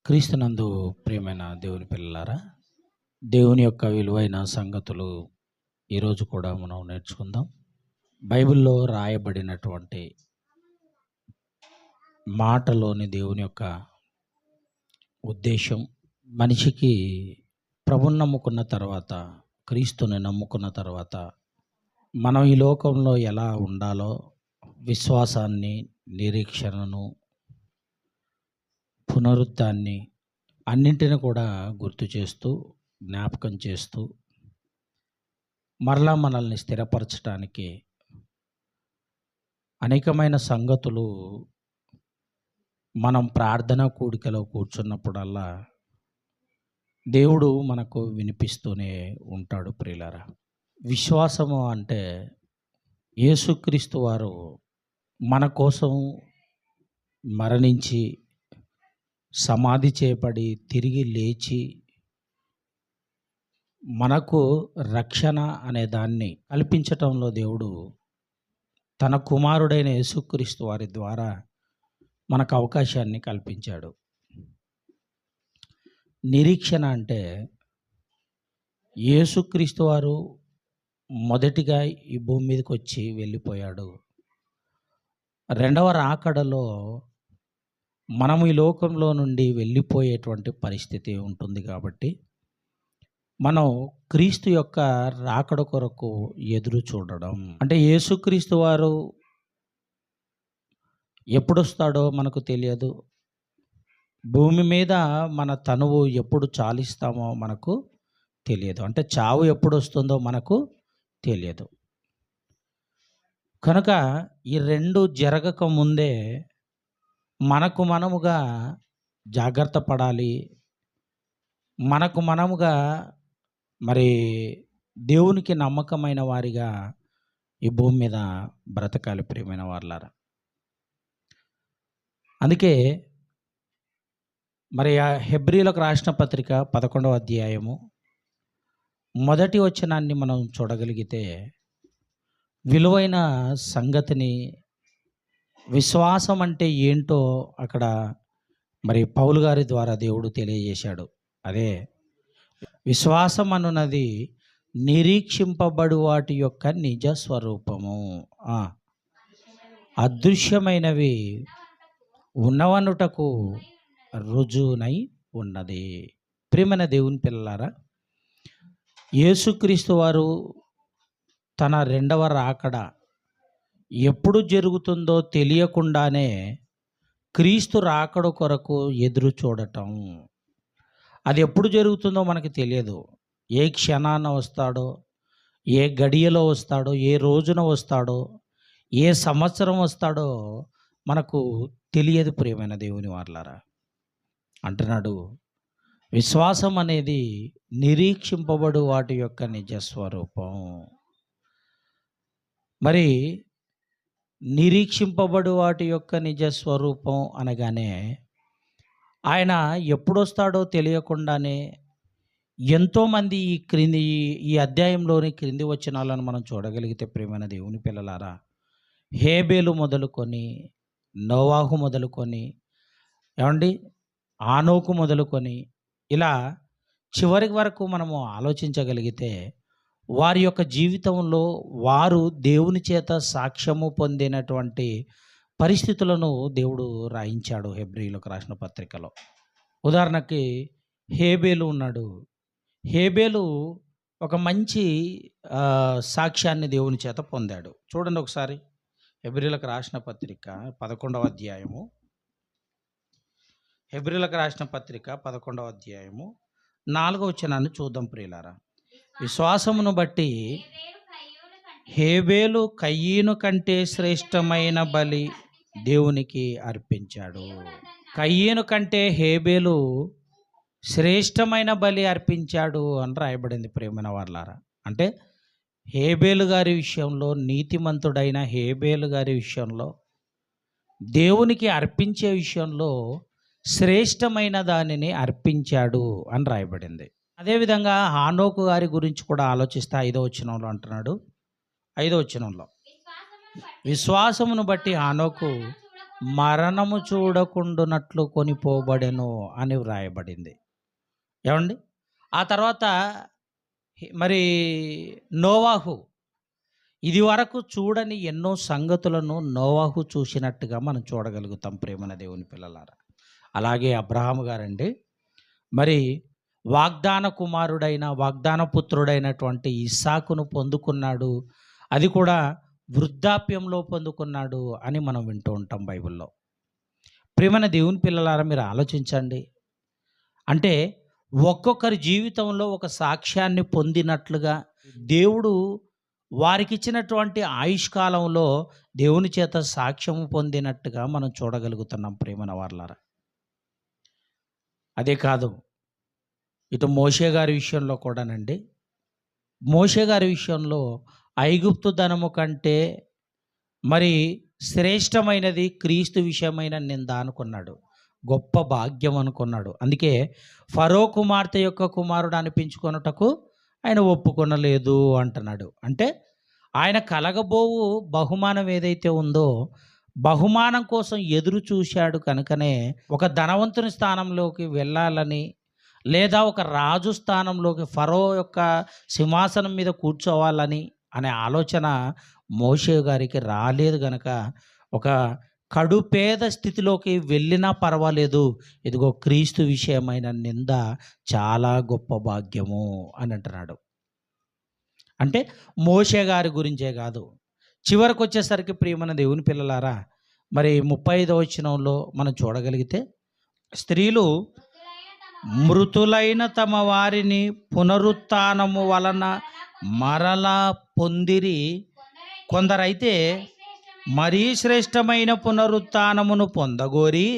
క్రీస్తునందు ప్రియమైన దేవుని పిల్లలారా, దేవుని యొక్క విలువైన సంగతులు ఈరోజు కూడా మనం నేర్చుకుందాం. బైబిల్లో రాయబడినటువంటి మాటలోని దేవుని యొక్క ఉద్దేశం మనిషికి ప్రభుని నమ్ముకున్న తర్వాత, క్రీస్తుని నమ్ముకున్న తర్వాత మనం ఈ లోకంలో ఎలా ఉండాలో విశ్వాసాన్ని, నిరీక్షణను, పునరుద్ధాన్ని అన్నింటిని కూడా గుర్తు చేస్తూ, జ్ఞాపకం చేస్తూ మరలా మనల్ని స్థిరపరచడానికి అనేకమైన సంగతులు మనం ప్రార్థనా కూడికలో కూర్చున్నప్పుడల్లా దేవుడు మనకు వినిపిస్తూనే ఉంటాడు. ప్రియులారా, విశ్వాసము అంటే యేసుక్రీస్తు వారు మన కోసం మరణించి సమాధి చేయబడి తిరిగి లేచి మనకు రక్షణ అనే దాన్ని కల్పించటంలో దేవుడు తన కుమారుడైన యేసుక్రీస్తు వారి ద్వారా మనకు అవకాశాన్ని కల్పించాడు. నిరీక్షణ అంటే యేసుక్రీస్తు వారు మొదటిగా ఈ భూమి మీదకి వచ్చి వెళ్ళిపోయాడు. రెండవ రాకడలో మనం ఈ లోకంలో నుండి వెళ్ళిపోయేటువంటి పరిస్థితి ఉంటుంది కాబట్టి మనం క్రీస్తు యొక్క రాకడ కొరకు ఎదురు చూడడం అంటే యేసుక్రీస్తు వారు ఎప్పుడొస్తాడో మనకు తెలియదు. భూమి మీద మన తనువు ఎప్పుడు చాలిస్తామో మనకు తెలియదు. అంటే చావు ఎప్పుడు వస్తుందో మనకు తెలియదు. కనుక ఈ రెండు జరగక ముందే మనకు మనముగా జాగ్రత్త పడాలి. మనకు మనముగా మరి దేవునికి నమ్మకమైన వారిగా ఈ భూమి మీద బ్రతకాలి. ప్రియమైన వారలారా, అందుకే మరి ఆ హెబ్రీలకు రాసిన పత్రిక 11వ అధ్యాయము మొదటి వచనాన్ని మనం చూడగలిగితే విలువైన సంగతిని, విశ్వాసం అంటే ఏంటో అక్కడ మరి పౌలు గారి ద్వారా దేవుడు తెలియజేశాడు. అదే విశ్వాసం అనున్నది నిరీక్షింపబడు వాటి యొక్క నిజ స్వరూపము, అదృశ్యమైనవి ఉన్నవనుటకు రుజువునై ఉన్నది. ప్రియమైన దేవుని పిల్లలారా, యేసుక్రీస్తు వారు తన రెండవ రాకడ ఎప్పుడు జరుగుతుందో తెలియకుండానే క్రీస్తు రాకడ కొరకు ఎదురు చూడటం. అది ఎప్పుడు జరుగుతుందో మనకు తెలియదు. ఏ క్షణాన వస్తాడో, ఏ గడియలో వస్తాడో, ఏ రోజున వస్తాడో, ఏ సంవత్సరం వస్తాడో మనకు తెలియదు. ప్రియమైన దేవుని వారలారా, అంటున్నాడు విశ్వాసం అనేది నిరీక్షింపబడు వాటి యొక్క నిజస్వరూపం. మరి నిరీక్షింపబడు వాటి యొక్క నిజస్వరూపం అనగానే ఆయన ఎప్పుడొస్తాడో తెలియకుండానే ఎంతోమంది ఈ అధ్యాయంలోని క్రింది వచనాలను మనం చూడగలిగితే ప్రియమైన దేవుని పిల్లలారా, హేబేలు మొదలుకొని, నోవాహు మొదలుకొని, ఏమండి ఆనోకు మొదలుకొని ఇలా చివరి వరకు మనము ఆలోచించగలిగితే వారి యొక్క జీవితంలో వారు దేవుని చేత సాక్ష్యము పొందినటువంటి పరిస్థితులను దేవుడు రాయించాడు హెబ్రీలకు రాసిన పత్రికలో. ఉదాహరణకి హేబేలు ఉన్నాడు. హేబేలు ఒక మంచి సాక్ష్యాన్ని దేవుని చేత పొందాడు. చూడండి ఒకసారి హెబ్రీలకు రాసిన పత్రిక 11వ అధ్యాయము, హెబ్రీలకు రాసిన పత్రిక 11వ అధ్యాయము 4వ వచనాన్ని చూద్దాం ప్రియులారా. విశ్వాసమును బట్టి హేబేలు కయీను కంటే శ్రేష్టమైన బలి దేవునికి అర్పించాడు. కయీను కంటే హేబేలు శ్రేష్టమైన బలి అర్పించాడు అని రాయబడింది. ప్రియమైన వారలారా, అంటే హేబేలు గారి విషయంలో, నీతిమంతుడైన హేబేలు గారి విషయంలో, దేవునికి అర్పించే విషయంలో శ్రేష్టమైన దానిని అర్పించాడు అని రాయబడింది. అదేవిధంగా హానోకు గారి గురించి కూడా ఆలోచిస్తే 5వ వచనంలో అంటున్నాడు. 5వ వచనంలో విశ్వాసమును బట్టి హానోకు మరణము చూడకుండునట్లు కొనిపోబడెను అని వ్రాయబడింది. ఏమండి? ఆ తర్వాత మరి నోవాహు ఇదివరకు చూడని ఎన్నో సంగతులను నోవాహు చూసినట్టుగా మనం చూడగలుగుతాం ప్రియమైన దేవుని పిల్లలారా. అలాగే అబ్రహాము గారండి మరి వాగ్దాన పుత్రుడైనటువంటి ఇస్సాకును పొందుకున్నాడు. అది కూడా వృద్ధాప్యంలో పొందుకున్నాడు అని మనం వింటూ ఉంటాం బైబిల్లో. ప్రియమైన దేవుని పిల్లలారా, మీరు ఆలోచించండి. అంటే ఒక్కొక్కరి జీవితంలో ఒక సాక్ష్యాన్ని పొందినట్లుగా దేవుడు వారికిచ్చినటువంటి ఆయుష్కాలంలో దేవుని చేత సాక్ష్యము పొందినట్టుగా మనం చూడగలుగుతున్నాం ప్రియమైన వారలారా. అదే కాదు, ఇటు మోషే గారి విషయంలో కూడానండి, మోషే గారి విషయంలో ఐగుప్తు ధనము కంటే మరి శ్రేష్టమైనది క్రీస్తు విషయమైన నింద అనుకున్నాడు, గొప్ప భాగ్యం అనుకున్నాడు. అందుకే ఫరో కుమార్తె యొక్క కుమారుడు అనిపించుకొనుటకు ఆయన ఒప్పుకొనలేదు అంటున్నాడు. అంటే ఆయన కలగబోవు బహుమానం ఏదైతే ఉందో బహుమానం కోసం ఎదురు చూశాడు కనుకనే ఒక ధనవంతుని స్థానంలోకి వెళ్ళాలని, లేదా ఒక రాజు స్థానంలోకి ఫరో యొక్క సింహాసనం మీద కూర్చోవాలని అనే ఆలోచన మోషే గారికి రాలేదు గనక ఒక కడుపేద స్థితిలోకి వెళ్ళినా పర్వాలేదు, ఇదిగో క్రీస్తు విషయమైన నింద చాలా గొప్ప భాగ్యము అని అంటున్నాడు. అంటే మోషే గారి గురించే కాదు, చివరికి వచ్చేసరికి ప్రియమైన దేవుని పిల్లలారా, మరి 35వ వచనంలో మనం చూడగలిగితే, స్త్రీలు మృతులైన తమ వారిని పునరుత్థానము వలన మరలా పొందిరి, కొందరైతే మరీ శ్రేష్టమైన పునరుత్థానమును పొందగోరి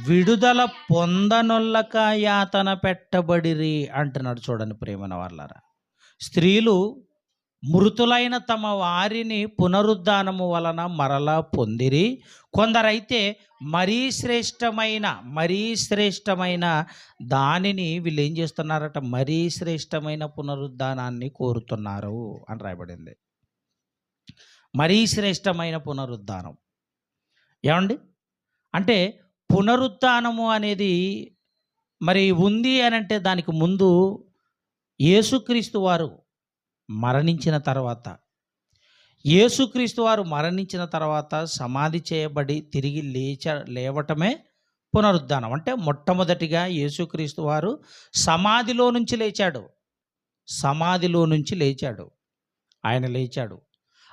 విడుదల పొందనొల్లక యాతన పెట్టబడిరి అంటున్నాడు. చూడండి ప్రియమైన వాళ్ళారా, స్త్రీలు మృతులైన తమ వారిని పునరుద్ధానము వలన మరలా పొందిరి, కొందరైతే మరీ శ్రేష్టమైన దానిని వీళ్ళు ఏం చేస్తున్నారట, మరీ శ్రేష్టమైన పునరుద్ధానాన్ని కోరుతున్నారు అని రాయబడింది. మరీ శ్రేష్టమైన పునరుద్ధానం ఏమండి? అంటే పునరుద్ధానము అనేది మరి ఉంది అని అంటే దానికి ముందు యేసుక్రీస్తు వారు మరణించిన తర్వాత సమాధి చేయబడి తిరిగి లేవటమే పునరుద్ధానం. అంటే మొట్టమొదటిగా యేసుక్రీస్తు వారు సమాధిలో నుంచి లేచాడు. ఆయన లేచాడు.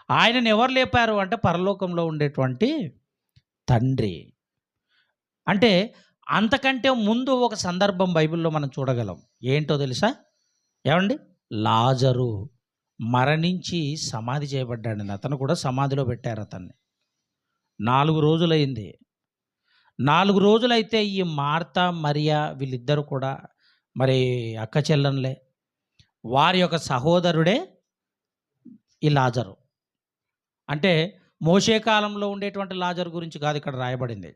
ఆయనను ఎవరు లేపారు అంటే పరలోకంలో ఉండేటువంటి తండ్రి. అంటే అంతకంటే ముందు ఒక సందర్భం బైబిల్లో మనం చూడగలం. ఏంటో తెలుసా ఏమండి? లాజరు మరణించి సమాధి చేయబడ్డాడని, అతను కూడా సమాధిలో పెట్టారు అతన్ని. 4 రోజులైంది. 4 రోజులైతే ఈ మార్తా మరియా వీళ్ళిద్దరు కూడా మరి అక్క చెల్లెన్లే, వారి యొక్క సహోదరుడే ఈ లాజరు. అంటే మోషే కాలంలో ఉండేటువంటి లాజరు గురించి కాదు ఇక్కడ రాయబడింది.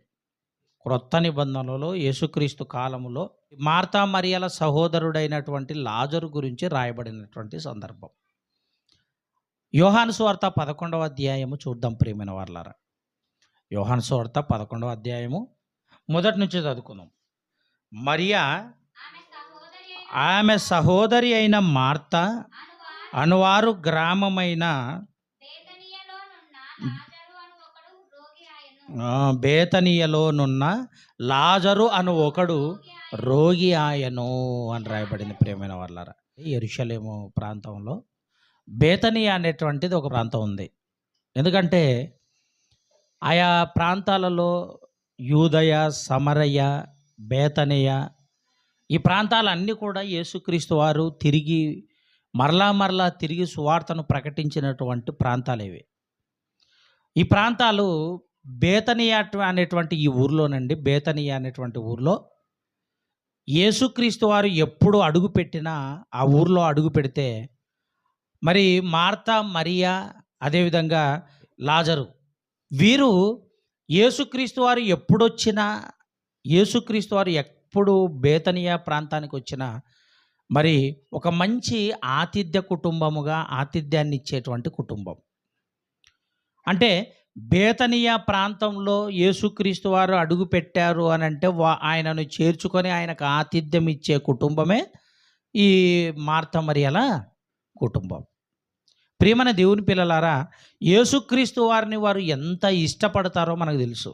క్రొత్త నిబంధనలో యేసుక్రీస్తు కాలంలో మార్తా మరియల సహోదరుడైనటువంటి లాజరు గురించి రాయబడినటువంటి సందర్భం. యోహాను సువార్త 11వ అధ్యాయము చూద్దాం ప్రియమైన వారలారా. యోహాను సువార్త 11వ అధ్యాయము మొదటి నుంచి చదువుకుందాం. మరియా ఆమె సహోదరి అయిన మార్తా అనువారు గ్రామమైన బేతనీయలోనున్న లాజరు అను ఒకడు రోగి ఆయను అని రాయబడింది ప్రియమైన వారలారా. యెరూషలేము ప్రాంతంలో బేతనియా అనేటువంటిది ఒక ప్రాంతం ఉంది. ఎందుకంటే ఆయా ప్రాంతాలలో యూదయ, సమరయ, బేతనియ ఈ ప్రాంతాలన్నీ కూడా యేసుక్రీస్తు వారు మరలా తిరిగి సువార్తను ప్రకటించినటువంటి ప్రాంతాలు ఇవి. ఈ ప్రాంతాలు బేతనియా అనేటువంటి ఈ ఊర్లోనండి, బేతనియా అనేటువంటి ఊర్లో యేసుక్రీస్తు వారు ఎప్పుడు అడుగుపెట్టినా ఆ ఊర్లో అడుగు పెడితే మరి మార్తా, మరియా, అదేవిధంగా లాజరు వీరు యేసుక్రీస్తు వారు ఎప్పుడు బేతనియా ప్రాంతానికి వచ్చినా మరి ఒక మంచి ఆతిథ్యాన్ని ఇచ్చేటువంటి కుటుంబం. అంటే బేతనియా ప్రాంతంలో యేసుక్రీస్తు వారు అడుగు పెట్టారు అని అంటే ఆయనను చేర్చుకొని ఆయనకు ఆతిథ్యం ఇచ్చే కుటుంబమే ఈ మార్త మరియల కుటుంబం. ప్రియమైన దేవుని పిల్లలారా, యేసుక్రీస్తు వారిని వారు ఎంత ఇష్టపడతారో మనకు తెలుసు.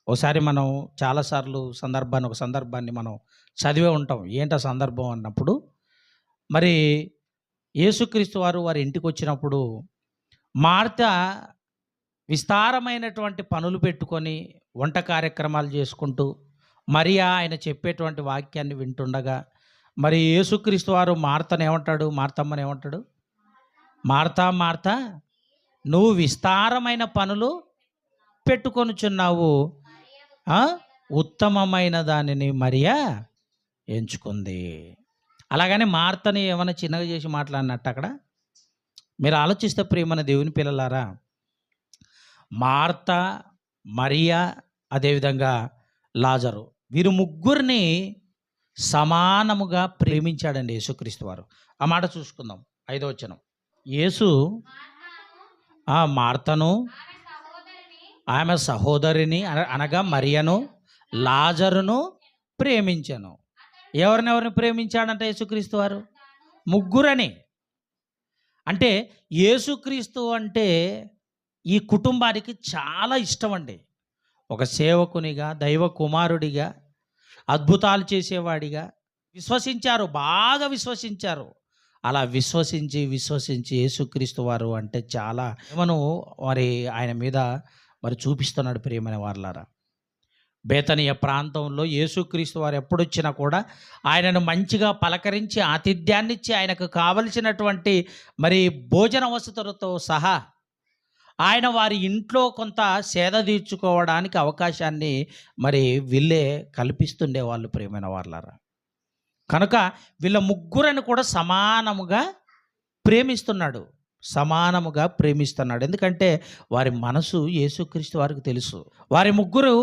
ఒకసారి మనం చాలాసార్లు ఒక సందర్భాన్ని మనం చదివే ఉంటాం. ఏంటో సందర్భం అన్నప్పుడు, మరి యేసుక్రీస్తు వారి ఇంటికి వచ్చినప్పుడు మార్త విస్తారమైనటువంటి పనులు పెట్టుకొని వంట కార్యక్రమాలు చేసుకుంటూ మరియా ఆయన చెప్పేటువంటి వాక్యాన్ని వింటుండగా, మరి యేసుక్రీస్తు వారు మార్తను ఏమంటాడు, మార్తమ్మని ఏమంటాడు, మార్తా మార్తా, నువ్వు విస్తారమైన పనులు పెట్టుకొనుచున్నావు, ఉత్తమమైన దానిని మరియా ఎంచుకుంది. అలాగని మార్తని ఏమైనా చిన్నగా చేసి మాట్లాడినట్టు అక్కడ మీరు ఆలోచిస్తే ప్రియమైన దేవుని పిల్లలారా, మార్త, మరియా, అదేవిధంగా లాజరు, వీరు ముగ్గురిని సమానముగా ప్రేమించాడండి యేసుక్రీస్తు వారు. ఆ మాట చూసుకుందాం. 5వ వచనం. యేసు ఆ మార్తను, ఆమె సహోదరిని అనగా మరియను, లాజరును ప్రేమించాను. ఎవరినెవరిని ప్రేమించాడంట యేసుక్రీస్తు వారు? ముగ్గురని. అంటే యేసుక్రీస్తు అంటే ఈ కుటుంబానికి చాలా ఇష్టం అండి. ఒక సేవకునిగా, దైవ కుమారుడిగా, అద్భుతాలు చేసేవాడిగా విశ్వసించారు, బాగా విశ్వసించారు. అలా విశ్వసించి యేసుక్రీస్తు వారు అంటే చాలా ఏమను మరి ఆయన మీద మరి చూపిస్తున్నాడు. ప్రియమైన వారలారా, బేతనియ ప్రాంతంలో యేసుక్రీస్తు వారు ఎప్పుడొచ్చినా కూడా ఆయనను మంచిగా పలకరించి ఆతిథ్యాన్నిచ్చి ఆయనకు కావలసినటువంటి మరి భోజన వసతులతో సహా ఆయన వారి ఇంట్లో కొంత సేద తీర్చుకోవడానికి అవకాశాన్ని మరి వీళ్ళే కల్పిస్తుండేవాళ్ళు. ప్రియమైన వారలారా, కనుక వీళ్ళ ముగ్గురని కూడా సమానముగా ప్రేమిస్తున్నాడు. ఎందుకంటే వారి మనసు యేసుక్రీస్తు వారికి తెలుసు. వారి ముగ్గురు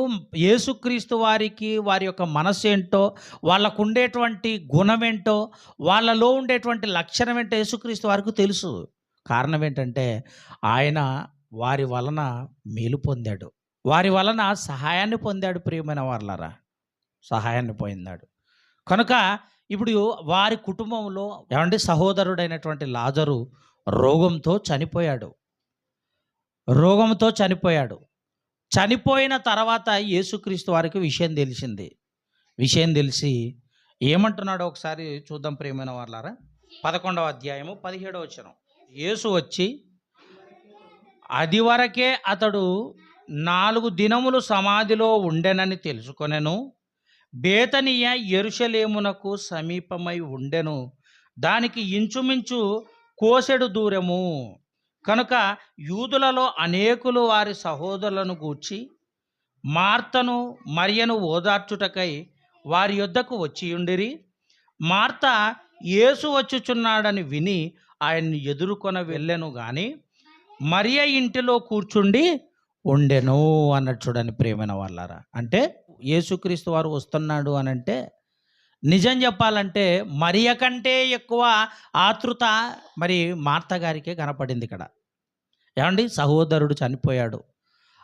యేసుక్రీస్తు వారికి వారి యొక్క మనసు ఏంటో, వాళ్ళకు ఉండేటువంటి గుణం ఏంటో, వాళ్ళలో ఉండేటువంటి లక్షణం ఏంటో యేసుక్రీస్తు వారికి తెలుసు. కారణం ఏంటంటే ఆయన వారి వలన మేలు పొందాడు, వారి వలన సహాయాన్ని పొందాడు. ప్రియమైన వారలారా, సహాయాన్ని పొందాడు. కనుక ఇప్పుడు వారి కుటుంబంలో సహోదరుడైనటువంటి లాజరు రోగంతో చనిపోయాడు. చనిపోయిన తర్వాత యేసుక్రీస్తు వారికి విషయం తెలిసి ఏమంటున్నాడో ఒకసారి చూద్దాం. ప్రియమైన వారలారా, 11వ అధ్యాయము 17వ వచనం. యేసు వచ్చి అది వరకే అతడు 4 దినములు సమాధిలో ఉండెనని తెలుసుకొనెను. బేతనియ యెరూషలేమునకు సమీపమై ఉండెను, దానికి ఇంచుమించు కోసెడు దూరము. కనుక యూదులలో అనేకులు వారి సహోదరులను గూర్చి మార్తను మరియను ఓదార్చుటకై వారి యొద్దకు వచ్చియుండిరి. మార్త యేసు వచ్చుచున్నాడని విని ఆయన్ని ఎదుర్కొన వెళ్ళెను గాని మరియ ఇంటిలో కూర్చుండి ఉండెను అన్నట్టు చూడండి. ప్రియమైన వాళ్ళారా, అంటే యేసుక్రీస్తు వారు వస్తున్నాడు అని అంటే నిజం చెప్పాలంటే మరియ కంటే ఎక్కువ ఆతృత మరి మార్త గారికే కనపడింది ఇక్కడ. సహోదరుడు చనిపోయాడు.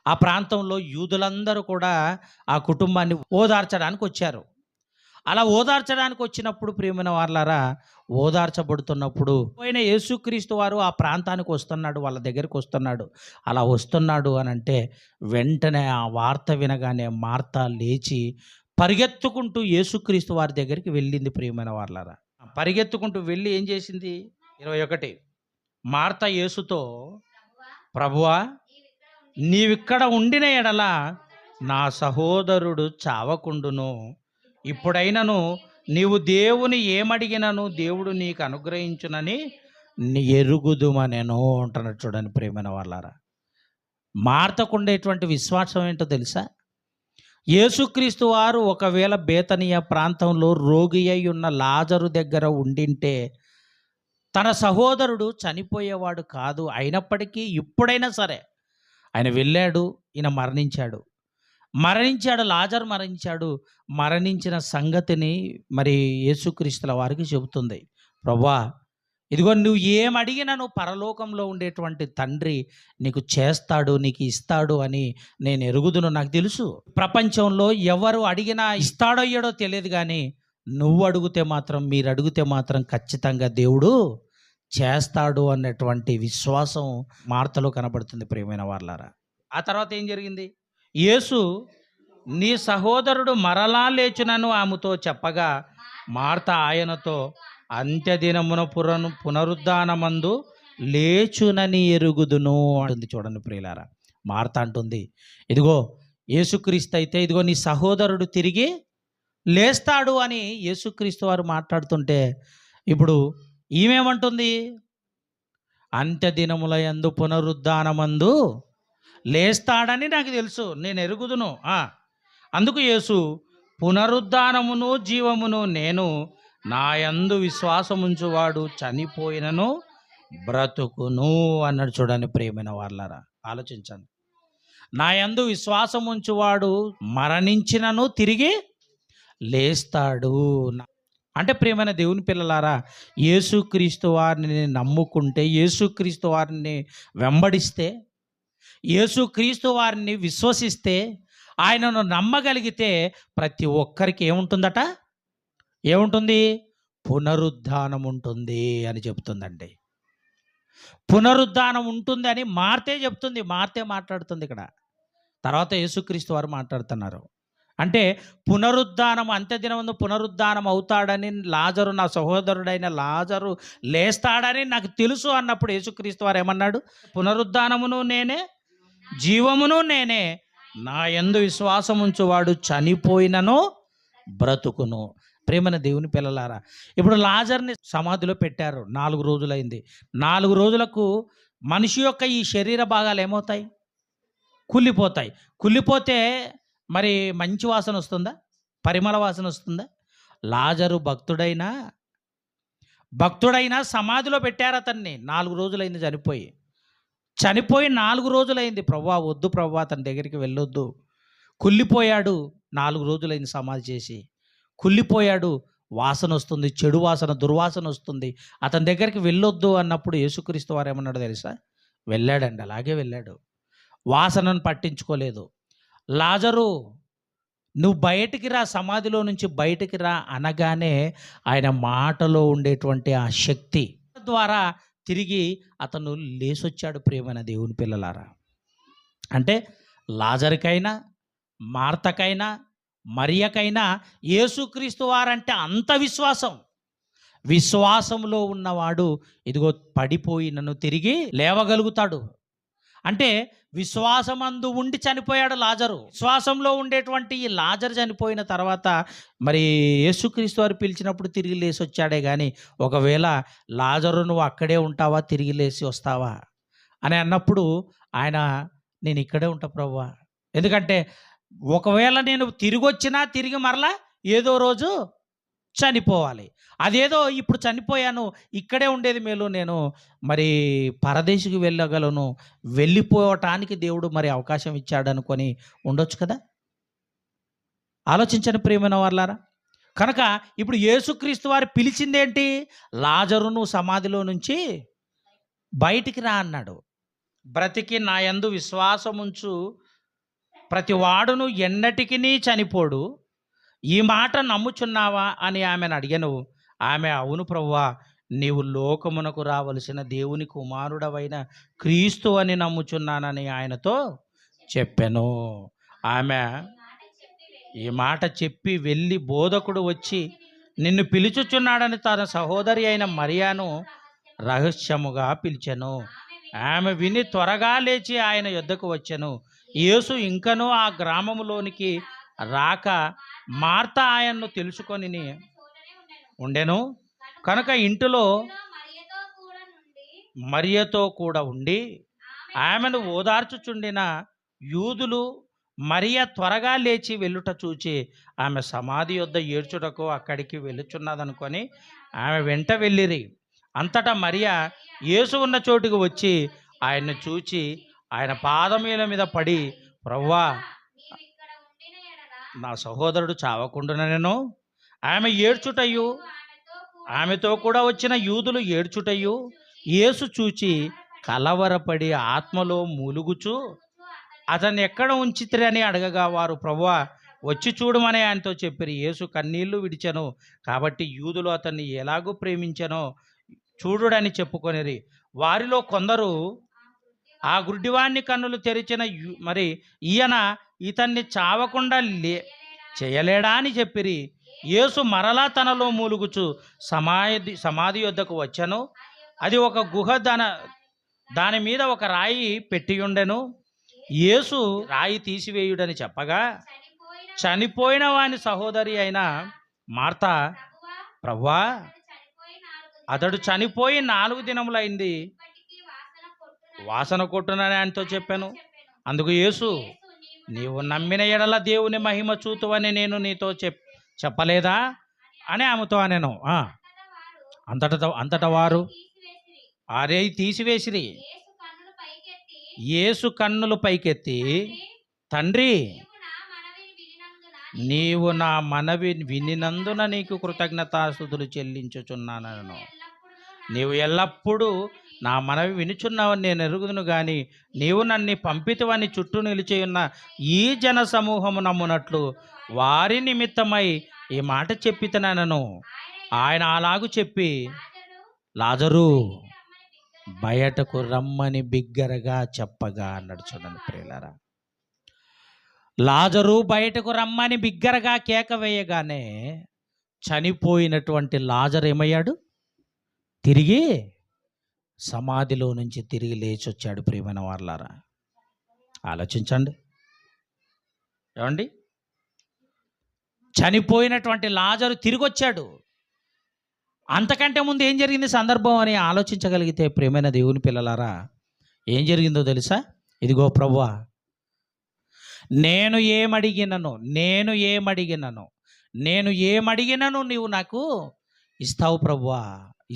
ఆ ప్రాంతంలో యూదులందరూ కూడా ఆ కుటుంబాన్ని ఓదార్చడానికి వచ్చారు. అలా ఓదార్చడానికి వచ్చినప్పుడు ప్రియమైన వారలారా, ఓదార్చబడుతున్నప్పుడు పోయిన యేసుక్రీస్తు వారు ఆ ప్రాంతానికి వస్తున్నాడు, వాళ్ళ దగ్గరికి వస్తున్నాడు. అలా వస్తున్నాడు అని అంటే వెంటనే ఆ వార్త వినగానే మార్త లేచి పరిగెత్తుకుంటూ యేసుక్రీస్తు వారి దగ్గరికి వెళ్ళింది. ప్రియమైన వారలారా, పరిగెత్తుకుంటూ వెళ్ళి ఏం చేసింది? 21. మార్త యేసుతో, ప్రభువా, నీవిక్కడ ఉండిన ఎడల నా సహోదరుడు చావకుండును. ఇప్పుడైనను నీవు దేవుని ఏమడిగినను దేవుడు నీకు అనుగ్రహించునని ఎరుగుదుమనెను అంటున్నాడు. చూడండి ప్రియమైన వాళ్ళారా, మార్తకు ఉండేటువంటి విశ్వాసం ఏంటో తెలుసా? యేసుక్రీస్తు వారు ఒకవేళ బేతనియ ప్రాంతంలో రోగి అయి ఉన్న లాజరు దగ్గర ఉండింటే తన సహోదరుడు చనిపోయేవాడు కాదు. అయినప్పటికీ ఇప్పుడైనా సరే ఆయన వెళ్ళాడు, ఈయన మరణించాడు, లాజరు మరణించిన సంగతిని మరి యేసుక్రీస్తుల వారికి చెబుతుంది. ప్రభువా, ఇదిగో నువ్వు ఏం అడిగినా నువ్వు పరలోకంలో ఉండేటువంటి తండ్రి నీకు చేస్తాడు, నీకు ఇస్తాడు అని నేను ఎరుగుదును. నాకు తెలుసు ప్రపంచంలో ఎవరు అడిగినా ఇస్తాడో ఇయ్యడో తెలియదు, కానీ నువ్వు అడిగితే మాత్రం, మీరు అడిగితే మాత్రం ఖచ్చితంగా దేవుడు చేస్తాడు అన్నటువంటి విశ్వాసం మార్తలో కనబడుతుంది ప్రియమైన వాళ్ళారా. ఆ తర్వాత ఏం జరిగింది? యేసు నీ సహోదరుడు మరలా లేచునను ఆమెతో చెప్పగా మార్త ఆయనతో అంత్యదినమున పునరుద్ధానమందు లేచునని ఎరుగుదును అంటుంది. చూడండి ప్రియులారా, మార్త అంటుంది, ఇదిగో యేసుక్రీస్తు అయితే ఇదిగో నీ సహోదరుడు తిరిగి లేస్తాడు అని యేసుక్రీస్తు వారు మాట్లాడుతుంటే, ఇప్పుడు ఈమెమంటుంది? అంత్యదినముల యందు పునరుద్ధానమందు లేస్తాడని నాకు తెలుసు, నేను ఎరుగుదును. అందుకు యేసు పునరుద్ధానమును జీవమును నేను, నా యందు విశ్వాసముంచువాడు చనిపోయినను బ్రతుకును అన్నాడు. చూడండి ప్రియమైన వాళ్ళారా, ఆలోచించండి. నా యందు విశ్వాసముంచువాడు మరణించినను తిరిగి లేస్తాడు. అంటే ప్రియమైన దేవుని పిల్లలారా, యేసుక్రీస్తు వారిని నమ్ముకుంటే, యేసుక్రీస్తు వారిని వెంబడిస్తే, యేసుక్రీస్తు వారిని విశ్వసిస్తే, ఆయనను నమ్మగలిగితే ప్రతి ఒక్కరికి ఏముంటుందట? ఏముంటుంది? పునరుద్ధానం ఉంటుంది అని చెప్తుందండి. పునరుద్ధానం ఉంటుంది అని మార్తే చెప్తుంది, మార్తే మాట్లాడుతుంది ఇక్కడ. తర్వాత యేసుక్రీస్తు వారు మాట్లాడుతున్నారు. అంటే పునరుద్ధానం, అంత్యదినమందు పునరుద్ధానం అవుతాడని, లాజరు నా సహోదరుడైన లాజరు లేస్తాడని నాకు తెలుసు అన్నప్పుడు యేసుక్రీస్తు వారు ఏమన్నాడు? పునరుద్ధానమును నేనే, జీవమును నేనే, నా యందు విశ్వాసముంచువాడు చనిపోయినను బ్రతుకును. ప్రేమన దేవుని పిల్లలారా, ఇప్పుడు లాజర్ని సమాధిలో పెట్టారు, 4 రోజులైంది. 4 రోజులకు మనిషి యొక్క ఈ శరీర భాగాలు ఏమవుతాయి? కుళ్ళిపోతాయి. కుళ్ళిపోతే మరి మంచి వాసన వస్తుందా? పరిమళ వాసన వస్తుందా? లాజరు భక్తుడైనా సమాధిలో పెట్టారు అతన్ని. 4 రోజులైంది చనిపోయి 4 రోజులైంది. ప్రవ్వా వద్దు ప్రవ్వా, అతని దగ్గరికి వెళ్ళొద్దు, కుళ్ళిపోయాడు. 4 రోజులైంది సమాధి చేసి, కుళ్ళిపోయాడు, వాసన వస్తుంది, చెడు వాసన, దుర్వాసన వస్తుంది, అతని దగ్గరికి వెళ్ళొద్దు అన్నప్పుడు యేసుక్రీస్తు వారు ఏమన్నాడు తెలుసా? వెళ్ళాడండి, అలాగే వెళ్ళాడు, వాసనను పట్టించుకోలేదు. లాజరు నువ్వు బయటికి రా, సమాధిలో నుంచి బయటికి రా అనగానే ఆయన మాటలో ఉండేటువంటి ఆ శక్తి ద్వారా తిరిగి అతను లేసొచ్చాడు. ప్రియమైన దేవుని పిల్లలారా, అంటే లాజరుకైనా, మార్తకైనా, మరియకైనా యేసుక్రీస్తు వారంటే అంత విశ్వాసంలో ఉన్నవాడు ఇదిగో పడిపోయి నన్ను తిరిగి లేవగలుగుతాడు. అంటే విశ్వాసమందు ఉండి చనిపోయాడు లాజరు. విశ్వాసంలో ఉండేటువంటి ఈ లాజరు చనిపోయిన తర్వాత మరి యేసుక్రీస్తు వారు పిలిచినప్పుడు తిరిగి లేచి వచ్చాడే కానీ, ఒకవేళ లాజరు నువ్వు అక్కడే ఉంటావా, తిరిగి లేచి వస్తావా అని అన్నప్పుడు ఆయన, నేను ఇక్కడే ఉంటా ప్రభువా, ఎందుకంటే ఒకవేళ నేను తిరిగి వచ్చినా తిరిగి మరలా ఏదో రోజు చనిపోవాలి. అదేదో ఇప్పుడు చనిపోయాను, ఇక్కడే ఉండేది మేలు, నేను మరి పరదేశికి వెళ్ళగలను, వెళ్ళిపోవటానికి దేవుడు మరి అవకాశం ఇచ్చాడు అనుకొని ఉండొచ్చు కదా. ఆలోచించండి ప్రియమైన వాళ్ళారా. కనుక ఇప్పుడు యేసుక్రీస్తు వారు పిలిచిందేంటి? లాజరును సమాధిలో నుంచి బయటికి రా అన్నాడు. బ్రతికి నా యందు విశ్వాసముంచు ప్రతి వాడును ఎన్నటికినీ చనిపోడు, ఈ మాట నమ్ముచున్నావా అని ఆమెను అడిగాను. ఆమె, అవును ప్రభువా, నీవు లోకమునకు రావలసిన దేవుని కుమారుడవైన క్రీస్తు అని నమ్ముచున్నానని ఆయనతో చెప్పాను. ఆమె ఈ మాట చెప్పి వెళ్ళి, బోధకుడు వచ్చి నిన్ను పిలుచుచున్నాడని తన సహోదరి అయిన మరియను రహస్యముగా పిలిచెను. ఆమె విని త్వరగా లేచి ఆయన యొద్దకు వచ్చెను. యేసు ఇంకనూ ఆ గ్రామములోనికి రాక మార్త ఆయన్ను తెలుసుకొని ఉండెను. కనుక ఇంటిలో మరియతో కూడా ఉండి ఆమెను ఓదార్చుచుండిన యూదులు మరియ త్వరగా లేచి వెళ్ళుట చూచి ఆమె సమాధి యొద్ద ఏడ్చుటకు అక్కడికి వెళ్ళుచున్నదనుకొని ఆమె వెంట వెళ్ళిరి. అంతటా మరియ యేసు ఉన్న చోటుకు వచ్చి ఆయన్ను చూచి ఆయన పాదముల మీద పడి, ప్రభువా, నా సహోదరుడు చావకుండానేను. ఆమె ఏడ్చుటయు ఆమెతో కూడా వచ్చిన యూదులు ఏడ్చుటయు యేసు చూచి కలవరపడి ఆత్మలో మూలుగుచు అతన్ని ఎక్కడ ఉంచితిరని అడగగా వారు, ప్రభువా వచ్చి చూడమని ఆయనతో చెప్పిరి. యేసు కన్నీళ్లు విడిచెను. కాబట్టి యూదులు అతన్ని ఎలాగూ ప్రేమించెనో చూడుడని చెప్పుకొనిరి. వారిలో కొందరు ఆ గుడ్డివాణ్ణి కన్నులు తెరిచిన మరి ఈయన ఇతన్ని చావకుండా చేయలేడా అని చెప్పిరి. యేసు మరలా తనలో మూలుగుచు సమాధి యొద్దకు వచ్చెను. అది ఒక గుహ, దాని మీద ఒక రాయి పెట్టి ఉండెను. యేసు రాయి తీసివేయుడని చెప్పగా చనిపోయిన వాని సహోదరి అయిన మార్తా, ప్రభువా అతడు చనిపోయి 4 దినములైంది, వాసన కొట్టునని ఆయనతో చెప్పాను. అందుకు యేసు, నీవు నమ్మిన ఎడల దేవుని మహిమ చూతువని నేను నీతో చెప్పలేదా అని ఆమెతో అనెను. అంతటా వారు ఆ రేయి తీసివేసిరి. యేసు కన్నులు పైకెత్తి, తండ్రి నీవు నా మనవి వినినందున నీకు కృతజ్ఞతాస్తుతులు చెల్లించుచున్నాను. నీవు ఎల్లప్పుడూ నా మనవి వినుచున్నావని నేను ఎరుగుదును గాని నీవు నన్ను పంపితివని చుట్టూ నిలిచియున్న ఈ జన సమూహము నమ్మునట్లు వారి నిమిత్తమై ఈ మాట చెప్పితనను. ఆయన అలాగు చెప్పి, లాజరు బయటకు రమ్మని బిగ్గరగా చెప్పగా అన్నాడు. చూడండి ప్రియులారా, లాజరు బయటకు రమ్మని బిగ్గరగా కేక వేయగానే చనిపోయినటువంటి లాజరు ఏమయ్యాడు? తిరిగి సమాధిలో నుంచి తిరిగి లేచొచ్చాడు. ప్రియమైన వారలారా, ఆలోచించండి. ఏమండి, చనిపోయినటువంటి లాజరు తిరిగి వచ్చాడు. అంతకంటే ముందు ఏం జరిగింది సందర్భం అని ఆలోచించగలిగితే ప్రియమైన దేవుని పిల్లలారా, ఏం జరిగిందో తెలుసా? ఇదిగో ప్రభువా, నేను ఏమడిగినను నీవు నాకు ఇస్తావు ప్రభువా,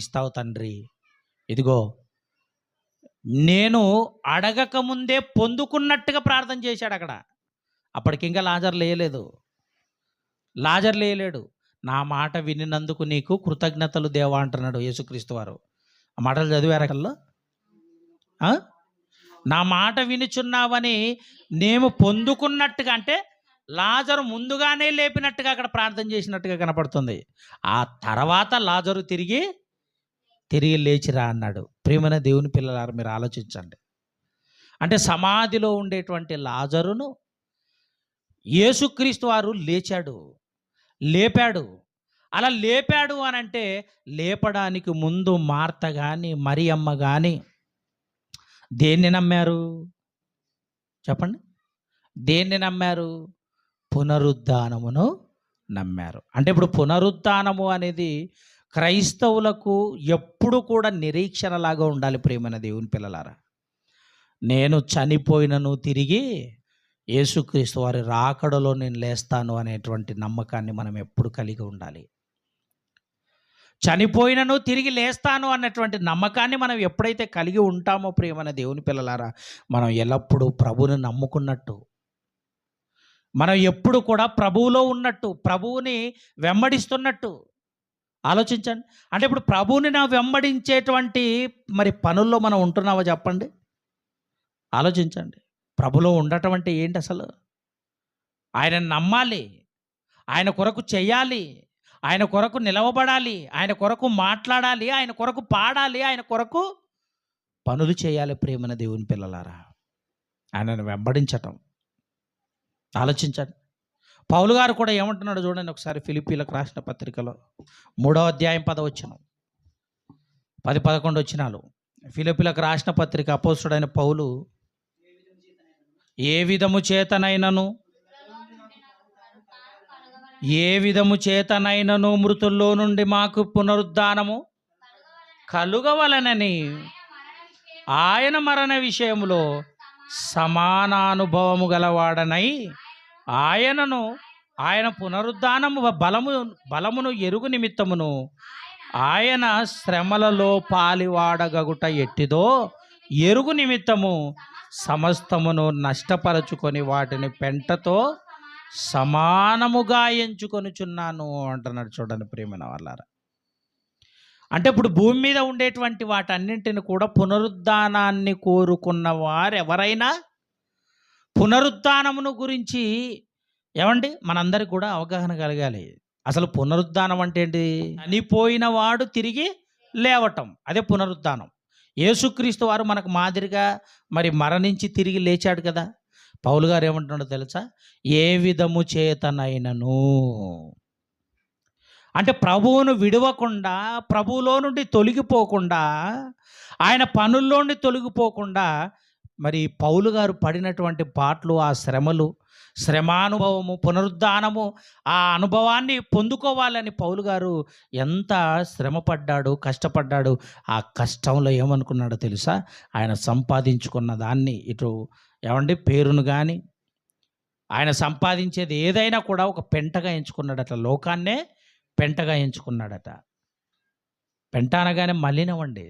ఇస్తావు తండ్రి. ఇదిగో నేను అడగక ముందే పొందుకున్నట్టుగా ప్రార్థన చేశాడు అక్కడ. అప్పటికి ఇంకా లాజరు లేయలేడు. నా మాట వినినందుకు నీకు కృతజ్ఞతలు దేవా అంటున్నాడు యేసుక్రీస్తు వారు. ఆ మాటలు చదివారకల్లో, నా మాట వినుచున్నావని నేను పొందుకున్నట్టుగా, అంటే లాజరు ముందుగానే లేపినట్టుగా అక్కడ ప్రార్థన చేసినట్టుగా కనపడుతుంది. ఆ తర్వాత లాజరు తిరిగి లేచిరా అన్నాడు. ప్రియమైన దేవుని పిల్లలారా, మీరు ఆలోచించండి. అంటే సమాధిలో ఉండేటువంటి లాజరును యేసుక్రీస్తు వారు లేపాడు. అలా లేపాడు అని అంటే లేపడానికి ముందు మార్త కానీ మరియమ్మ కానీ దేన్ని నమ్మారు? చెప్పండి, దేన్ని నమ్మారు? పునరుద్ధానమును నమ్మారు. అంటే ఇప్పుడు పునరుద్ధానము అనేది క్రైస్తవులకు ఎప్పుడు కూడా నిరీక్షణలాగా ఉండాలి. ప్రియమైన దేవుని పిల్లలారా, నేను చనిపోయినను తిరిగి యేసుక్రీస్తు వారి రాకడలో నేను లేస్తాను అనేటువంటి నమ్మకాన్ని మనం ఎప్పుడు కలిగి ఉండాలి. చనిపోయినను తిరిగి లేస్తాను అన్నటువంటి నమ్మకాన్ని మనం ఎప్పుడైతే కలిగి ఉంటామో ప్రియమైన దేవుని పిల్లలారా, మనం ఎల్లప్పుడూ ప్రభువుని నమ్ముకున్నట్టు, మనం ఎప్పుడు కూడా ప్రభువులో ఉన్నట్టు, ప్రభువుని వెంబడిస్తున్నట్టు. ఆలోచించండి. అంటే ఇప్పుడు ప్రభువుని వెంబడించేటువంటి మరి పనుల్లో మనం ఉంటున్నావా చెప్పండి? ఆలోచించండి. ప్రభులో ఉండటం అంటే ఏంటి అసలు? ఆయన నమ్మాలి, ఆయన కొరకు చెయ్యాలి, ఆయన కొరకు నిలవబడాలి, ఆయన కొరకు మాట్లాడాలి, ఆయన కొరకు పాడాలి, ఆయన కొరకు పనులు చేయాలి. ప్రియమైన దేవుని పిల్లలారా, ఆయనను వెంబడించటం. ఆలోచించండి. పౌలు గారు కూడా ఏమంటున్నాడు చూడండి ఒకసారి. ఫిలిప్పీలకు రాసిన పత్రికలో 3వ అధ్యాయం 10వ వచనం, 10-11 వచనాలు. ఫిలిప్పీలకు రాసిన పత్రిక అపోస్తలుడైన పౌలు, ఏ విధము చేతనైనను మృతుల్లో నుండి మాకు పునరుద్ధానము కలుగవలనని ఆయన మరణ విషయంలో సమానానుభవము గలవాడనై ఆయన పునరుద్ధానము బలమును ఎరుగు నిమిత్తమును ఆయన శ్రమలలో పాలివాడగగుట ఎట్టిదో ఎరుగు నిమిత్తము సమస్తమును నష్టపరచుకొని వాటిని పెంటతో సమానముగా ఎంచుకొనుచున్నాను అంటున్నాడు. చూడండి ప్రియమైన వాళ్ళారా, అంటే ఇప్పుడు భూమి మీద ఉండేటువంటి వాటన్నింటిని కూడా పునరుద్ధానాన్ని కోరుకున్న వారు ఎవరైనా పునరుద్ధానమును గురించి ఏమండి మనందరికి కూడా అవగాహన కలగాలి. అసలు పునరుద్ధానం అంటే ఏంటి? చనిపోయిన వాడు తిరిగి లేవటం, అదే పునరుద్ధానం. యేసుక్రీస్తు వారు మనకు మాదిరిగా మరి మరణించి తిరిగి లేచాడు కదా. పౌలు గారు ఏమంటున్నాడో తెలుసా? ఏ విధము చేతనైనను, అంటే ప్రభువును విడవకుండా, ప్రభువులో నుండి తొలగిపోకుండా, ఆయన పనుల్లో నుండి తొలగిపోకుండా మరి పౌలు గారు పడినటువంటి పాటలు, ఆ శ్రమలు, శ్రమానుభవము, పునరుద్ధానము, ఆ అనుభవాన్ని పొందుకోవాలని పౌలు గారు ఎంత శ్రమపడ్డాడు, కష్టపడ్డాడు. ఆ కష్టంలో ఏమనుకున్నాడో తెలుసా? ఆయన సంపాదించుకున్న దాన్ని ఇటు ఏమండి పేరును కానీ ఆయన సంపాదించేది ఏదైనా కూడా ఒక పెంటగా ఎంచుకున్నాడట. లోకాన్నే పెంటగా ఎంచుకున్నాడట. పెంట అనగానే మలినం అండి.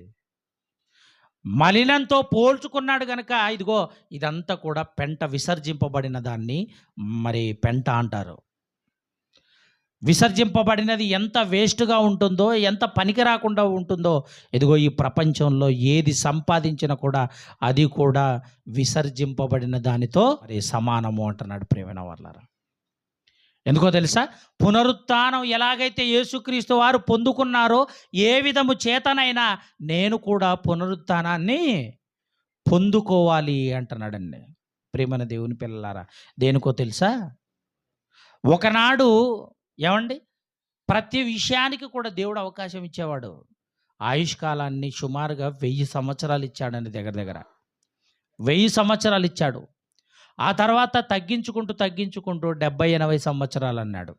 మలినంతో పోల్చుకున్నాడు గనక ఇదిగో ఇదంతా కూడా పెంట, విసర్జింపబడిన దాన్ని మరి పెంట అంటారు. విసర్జింపబడినది ఎంత వేస్ట్గా ఉంటుందో, ఎంత పనికి రాకుండా ఉంటుందో, ఇదిగో ఈ ప్రపంచంలో ఏది సంపాదించినా కూడా అది కూడా విసర్జింపబడిన దానితో మరి సమానము అంటున్నాడు ప్రియమైన వాళ్ళారా. ఎందుకో తెలుసా? పునరుత్థానం ఎలాగైతే యేసుక్రీస్తు వారు పొందుకున్నారో ఏ విధము చేతనైనా నేను కూడా పునరుత్థానాన్ని పొందుకోవాలి అంటున్నాడండి. ప్రియమైన దేవుని పిల్లలారా, దేనికో తెలుసా? ఒకనాడు ఏమండి ప్రతి విషయానికి కూడా దేవుడు అవకాశం ఇచ్చేవాడు. ఆయుష్కాలాన్ని సుమారుగా 1000 సంవత్సరాలు ఇచ్చాడండి. దగ్గర 1000 సంవత్సరాలు ఇచ్చాడు. ఆ తర్వాత తగ్గించుకుంటూ 70-80 సంవత్సరాలు అన్నాడు.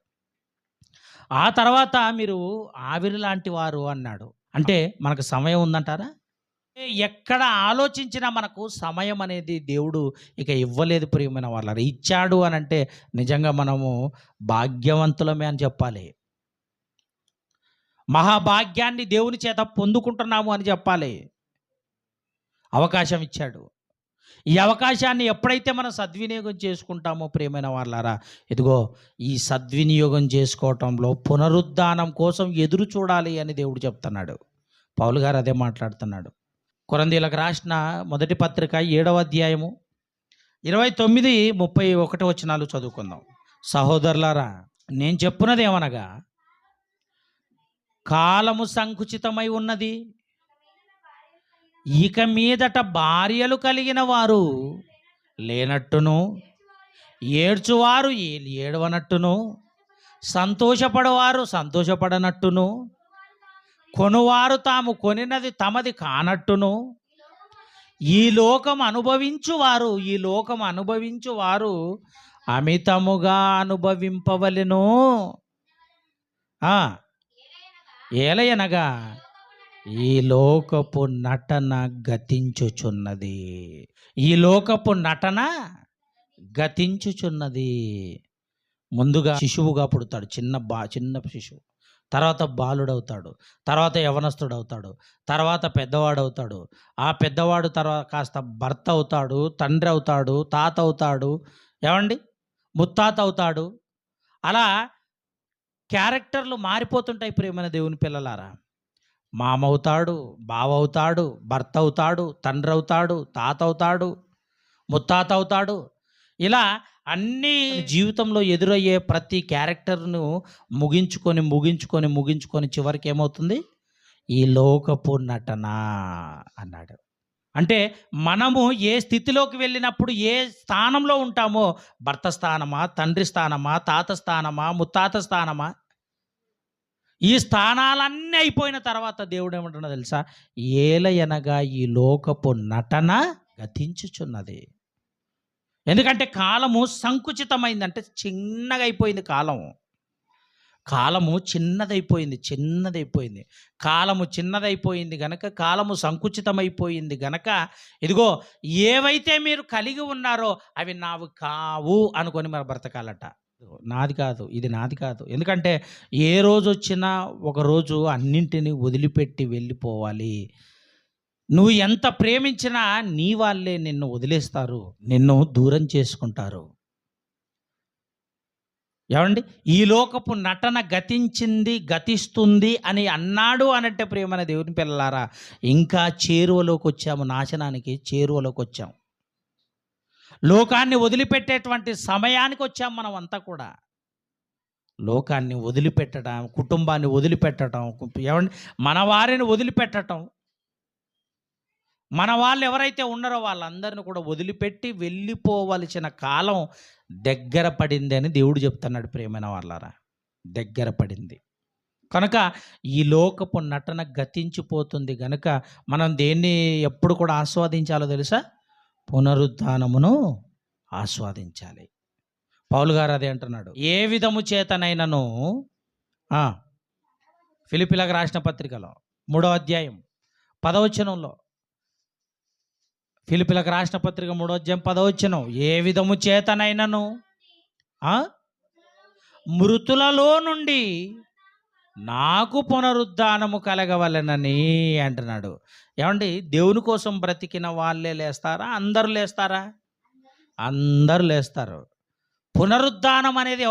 ఆ తర్వాత మీరు ఆవిరి లాంటి వారు అన్నాడు. అంటే మనకు సమయం ఉందంటారా? ఎక్కడ ఆలోచించినా మనకు సమయం అనేది దేవుడు ఇక ఇవ్వలేదు ప్రియమైన వాళ్ళ. ఇచ్చాడు అని అంటే నిజంగా మనము భాగ్యవంతులమే అని చెప్పాలి. మహాభాగ్యాన్ని దేవుని చేత పొందుకుంటున్నాము అని చెప్పాలి. అవకాశం ఇచ్చాడు. ఈ అవకాశాన్ని ఎప్పుడైతే మనం సద్వినియోగం చేసుకుంటామో ప్రియమైన వాళ్ళారా, ఇదిగో ఈ సద్వినియోగం చేసుకోవటంలో పునరుద్ధానం కోసం ఎదురు చూడాలి అని దేవుడు చెప్తున్నాడు. పౌలు గారు అదే మాట్లాడుతున్నాడు. కొరింథీయులకు రాసిన మొదటి పత్రిక 7వ అధ్యాయము 29-31 వచనాలు చదువుకుందాం. సహోదరులారా, నేను చెప్పున్నది ఏమనగా, కాలము సంకుచితమై ఉన్నది, ఇక మీదట భార్యలు కలిగిన వారు లేనట్టును, ఏడ్చువారు ఏడవనట్టును, సంతోషపడవారు సంతోషపడనట్టును, కొనువారు తాము కొనినది తమది కానట్టును, ఈ లోకం అనుభవించువారు అమితముగా అనుభవింపవలెను. ఏలయనగా ఈ లోకపు నటన గతించుచున్నది. ఈ లోకపు నటన గతించుచున్నది. ముందుగా శిశువుగా పుడతాడు, చిన్న శిశువు. తర్వాత బాలుడవుతాడు, తర్వాత యవనస్తుడవుతాడు, తర్వాత పెద్దవాడవుతాడు. ఆ పెద్దవాడు తర్వాత కాస్త భర్త అవుతాడు, తండ్రి అవుతాడు, తాత అవుతాడు, ఏమండి ముత్తాత అవుతాడు. అలా క్యారెక్టర్లు మారిపోతుంటాయి ప్రియమైన దేవుని పిల్లలారా. మామ అవుతాడు, బావ అవుతాడు, భర్త అవుతాడు, తండ్రి అవుతాడు, తాత అవుతాడు, ముత్తాత అవుతాడు. ఇలా అన్ని జీవితంలో ఎదురయ్యే ప్రతి క్యారెక్టర్ను ముగించుకొని చివరికి ఏమవుతుంది? ఈ లోకపు నటన అన్నాడు. అంటే మనము ఏ స్థితిలోకి వెళ్ళినప్పుడు ఏ స్థానంలో ఉంటామో, భర్త స్థానమా, తండ్రి స్థానమా, తాత స్థానమా, ముత్తాత స్థానమా, ఈ స్థానాలన్నీ అయిపోయిన తర్వాత దేవుడు ఏమంటున్నా తెలుసా? ఏలయనగా ఈ లోకపు నటన గతించుచున్నది. ఎందుకంటే కాలము సంకుచితమైందంటే చిన్నగా అయిపోయింది. కాలము చిన్నదైపోయింది. కాలము చిన్నదైపోయింది గనక, కాలము సంకుచితమైపోయింది గనక, ఇదిగో ఏవైతే మీరు కలిగి ఉన్నారో అవి నావి కావు అనుకొని మరి బ్రతకాలట. నాది కాదు, ఇది నాది కాదు. ఎందుకంటే ఏ రోజు వచ్చినా ఒకరోజు అన్నింటినీ వదిలిపెట్టి వెళ్ళిపోవాలి. నువ్వు ఎంత ప్రేమించినా నీ వాళ్ళే నిన్ను వదిలేస్తారు, నిన్ను దూరం చేసుకుంటారు. ఏమండి, ఈ లోకపు నటన గతించింది, గతిస్తుంది అని అన్నాడు అనంటే ప్రియమైన దేవుని పిల్లలారా, ఇంకా చేరువలోకి వచ్చాము, నాశనానికి చేరువలోకి వచ్చాం. లోకాన్ని వదిలిపెట్టేటువంటి సమయానికి వచ్చాం మనం అంతా కూడా. లోకాన్ని వదిలిపెట్టడం, కుటుంబాన్ని వదిలిపెట్టడం, ఏమండి, మన వారిని వదిలిపెట్టడం, మన వాళ్ళు ఎవరైతే ఉన్నారో వాళ్ళందరిని కూడా వదిలిపెట్టి వెళ్ళిపోవలసిన కాలం దగ్గర పడింది అని దేవుడు చెప్తున్నాడు. ప్రియమైన వాళ్ళారా, దగ్గర పడింది కనుక ఈ లోకపు నటన గతించిపోతుంది గనుక మనం దేన్ని ఎప్పుడు కూడా ఆస్వాదించాలో తెలుసా? పునరుద్ధానమును ఆస్వాదించాలి. పౌలు గారు అదే అంటున్నాడు. ఏ విధము చేతనైనను ఫిలిప్పీలకు రాసిన పత్రికలో 3వ అధ్యాయం 10వ వచనంలో, ఫిలిప్పీలకు రాసిన పత్రిక 3వ అధ్యాయం 10వ వచనం, ఏ విధము చేతనైనను మృతులలో నుండి నాకు పునరుద్ధానము కలగవలెనని అంటున్నాడు. ఏమండి, దేవుని కోసం బ్రతికిన వాళ్ళే లేస్తారా? అందరూ లేస్తారా? అందరూ లేస్తారు. పునరుద్ధానం అనేది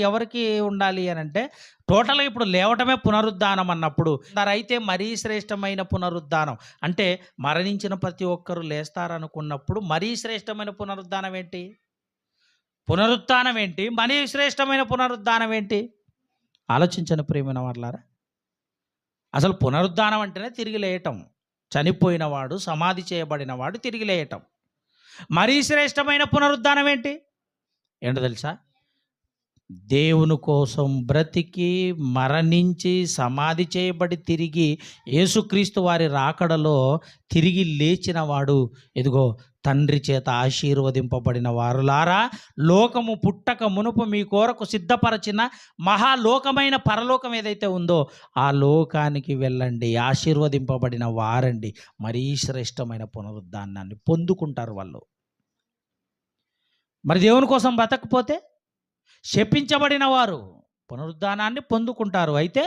ఎవరికి ఉండాలి అని అంటే, టోటల్గా ఇప్పుడు లేవటమే పునరుద్ధానం అన్నప్పుడు అయితే మరీ శ్రేష్టమైన పునరుద్ధానం అంటే మరణించిన ప్రతి ఒక్కరూ లేస్తారనుకున్నప్పుడు మరీ శ్రేష్టమైన పునరుద్ధానం ఏంటి? పునరుద్ధానం ఏంటి? మరీ శ్రేష్టమైన పునరుద్ధానం ఏంటి? ఆలోచించండి ప్రియమైన వాళ్ళారా. అసలు పునరుద్ధానం అంటేనే తిరిగి లేయటం. చనిపోయిన వాడు, సమాధి చేయబడిన వాడు తిరిగి లేయటం. మరీ శ్రేష్టమైన పునరుద్ధానం ఏంటి? ఏంటో తెలుసా? దేవుని కోసం బ్రతికి మరణించి సమాధి చేయబడి తిరిగి యేసుక్రీస్తు వారి రాకడలో తిరిగి లేచిన వాడు, ఇదిగో తండ్రి చేత ఆశీర్వదింపబడిన వారులారా, లోకము పుట్టక మునుపు మీ కొరకు సిద్ధపరచిన మహాలోకమైన పరలోకం ఏదైతే ఉందో ఆ లోకానికి వెళ్ళండి, ఆశీర్వదింపబడిన వారండి. మరీ శ్రేష్టమైన పునరుద్ధానాన్ని పొందుకుంటారు వాళ్ళు. మరి దేవుని కోసం బతకపోతే శపించబడిన వారు పునరుద్ధానాన్ని పొందుకుంటారు, అయితే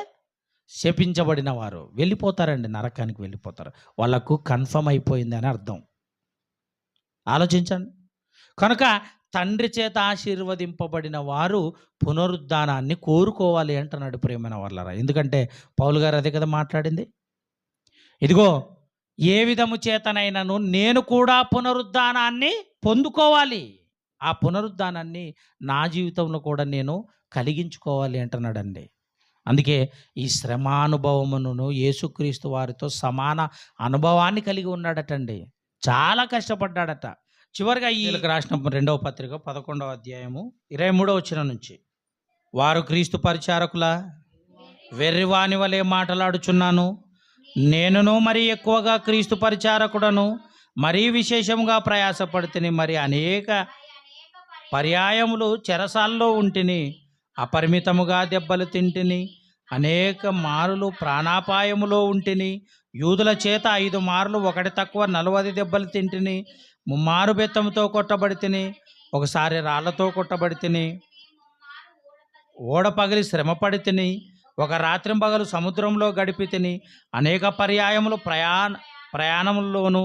శపించబడిన వారు వెళ్ళిపోతారండి, నరకానికి వెళ్ళిపోతారు. వాళ్ళకు కన్ఫర్మ్ అయిపోయింది అని అర్థం. ఆలోచించండి. కనుక తండ్రి చేత ఆశీర్వదింపబడిన వారు పునరుద్ధానాన్ని కోరుకోవాలి అంటున్నాడు ప్రియమైన వాళ్ళరా. ఎందుకంటే పౌలు గారు అదే కదా మాట్లాడింది. ఇదిగో ఏ విధము చేతనైనను నేను కూడా పునరుద్ధానాన్ని పొందుకోవాలి, ఆ పునరుద్ధానాన్ని నా జీవితంలో కూడా నేను కలిగించుకోవాలి అంటున్నాడండి. అందుకే ఈ శ్రమానుభవమును యేసుక్రీస్తు వారితో సమాన అనుభవాన్ని కలిగి ఉన్నాడటండి. చాలా కష్టపడ్డాడట. చివరిగా ఈ రాసిన 2వ పత్రిక 11వ అధ్యాయము 23వ వచనం నుంచి, వారు క్రీస్తు పరిచారకుల వెర్రివాని వలె మాట్లాడుచున్నాను, నేనును మరీ ఎక్కువగా క్రీస్తు పరిచారకుడను, మరీ విశేషంగా ప్రయాసపడితిని, మరి అనేక పర్యాయములు చెరసాల్లో ఉంటిని, అపరిమితముగా దెబ్బలు తింటిని, అనేక మారులు ప్రాణాపాయములో ఉంటిని, యూదుల చేత 5 మార్లు ఒకటి తక్కువ 40 దెబ్బలు తింటిని, 3 మారు బెత్తంతో కొట్టబడి తిని, ఒకసారి రాళ్లతో కొట్టబడి తిని, ఓడ పగిలి శ్రమపడి తిని, ఒక రాత్రింపగలు సముద్రంలో గడిపి తిని, అనేక పర్యాయములు ప్రయాణముల్లోనూ,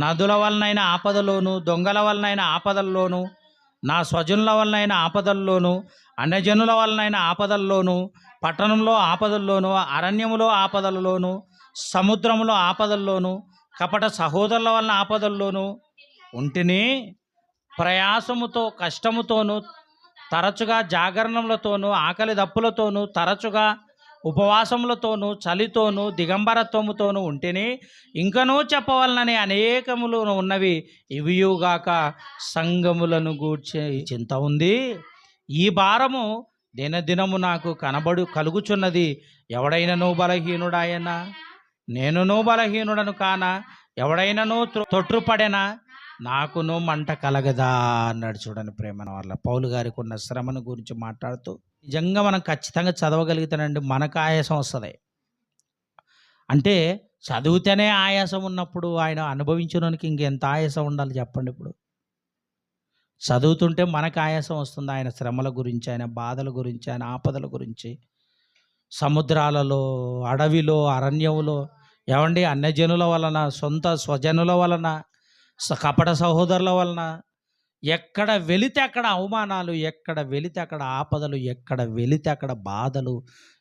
నదుల వలనైన ఆపదలోను, దొంగల వలనైన ఆపదల్లోనూ, నా స్వజనుల వలనైన ఆపదల్లోనూ, అన్యజనుల వలనైన ఆపదల్లోనూ, పట్టణంలో ఆపదల్లోనూ, అరణ్యములో ఆపదలలోనూ, సముద్రములో ఆపదల్లోనూ, కపట సహోదరుల వలన ఆపదల్లోనూ ఉంటిని. ప్రయాసముతో కష్టముతోనూ, తరచుగా జాగరణములతోనూ, ఆకలి దప్పులతోనూ, తరచుగా ఉపవాసములతోనూ, చలితోనూ, దిగంబరత్వముతోనూ ఉంటిని. ఇంకనూ చెప్పవలనని అనేకములు ఉన్నవి, ఇవియుగాక సంఘములను గూర్చి చింత ఉంది. ఈ భారము దినదినము నాకు కలుగుచున్నది. ఎవడైనను బలహీనుడాయనా, నేనును బలహీనుడను కానా, ఎవడైనను తొట్టుపడెనా, నాకును మంట కలగదా అన్నాడు. చూడండి ప్రేమన వాళ్ళ పౌలు గారికి ఉన్న శ్రమను గురించి మాట్లాడుతూ, నిజంగా మనం ఖచ్చితంగా చదవగలుగుతానండి, మనకు ఆయాసం వస్తుంది. అంటే చదివితేనే ఆయాసం ఉన్నప్పుడు ఆయన అనుభవించడానికి ఇంకెంత ఆయాసం ఉండాలి చెప్పండి. ఇప్పుడు చదువుతుంటే మనకు ఆయాసం వస్తుంది, ఆయన శ్రమల గురించి, ఆయన బాధల గురించి, ఆయన ఆపదల గురించి. సముద్రాలలో, అడవిలో, అరణ్యములో, ఏమండి, అన్యజనుల వలన, సొంత స్వజనుల వలన, కపట సహోదరుల వలన, ఎక్కడ వెళితే అక్కడ అవమానాలు, ఎక్కడ వెళితే అక్కడ ఆపదలు, ఎక్కడ వెళితే అక్కడ బాధలు.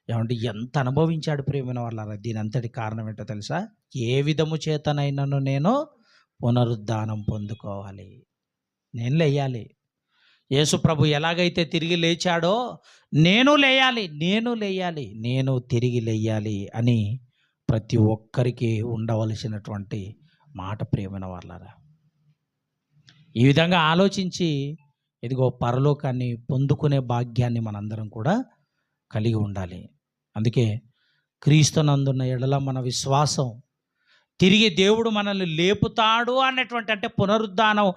ఏమంటే ఎంత అనుభవించాడు ప్రియమైన వాళ్ళారా. దీని అంతటి కారణం ఏంటో తెలుసా? ఏ విధము చేతనైనను నేను పునరుద్ధానం పొందుకోవాలి, నేను లేయాలి. యేసు ప్రభు ఎలాగైతే తిరిగి లేచాడో నేను లేయాలి, నేను లేయాలి, నేను తిరిగి లేయాలి అని ప్రతి ఒక్కరికి ఉండవలసినటువంటి మాట ప్రియమైన వాళ్ళారా. ఈ విధంగా ఆలోచించి ఇదిగో పరలోకాన్ని పొందుకునే భాగ్యాన్ని మనందరం కూడా కలిగి ఉండాలి. అందుకే క్రీస్తునందున్న ఎడల మన విశ్వాసం, తిరిగి దేవుడు మనల్ని లేపుతాడు అన్నటువంటి, అంటే పునరుద్ధానం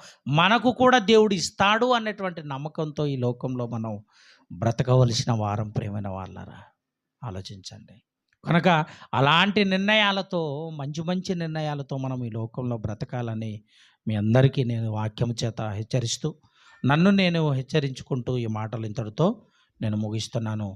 మనకు కూడా దేవుడు ఇస్తాడు అన్నటువంటి నమ్మకంతో ఈ లోకంలో మనం బ్రతకవలసిన వారం ప్రియమైన వాళ్ళారా. ఆలోచించండి. కనుక అలాంటి నిర్ణయాలతో, మంచి మంచి నిర్ణయాలతో మనం ఈ లోకంలో బ్రతకాలని మీ అందరికీ నేను వాక్యం చేత హెచ్చరిస్తూ, నన్ను నేను హెచ్చరించుకుంటూ ఈ మాటలు ఇంతటితో నేను ముగిస్తున్నాను.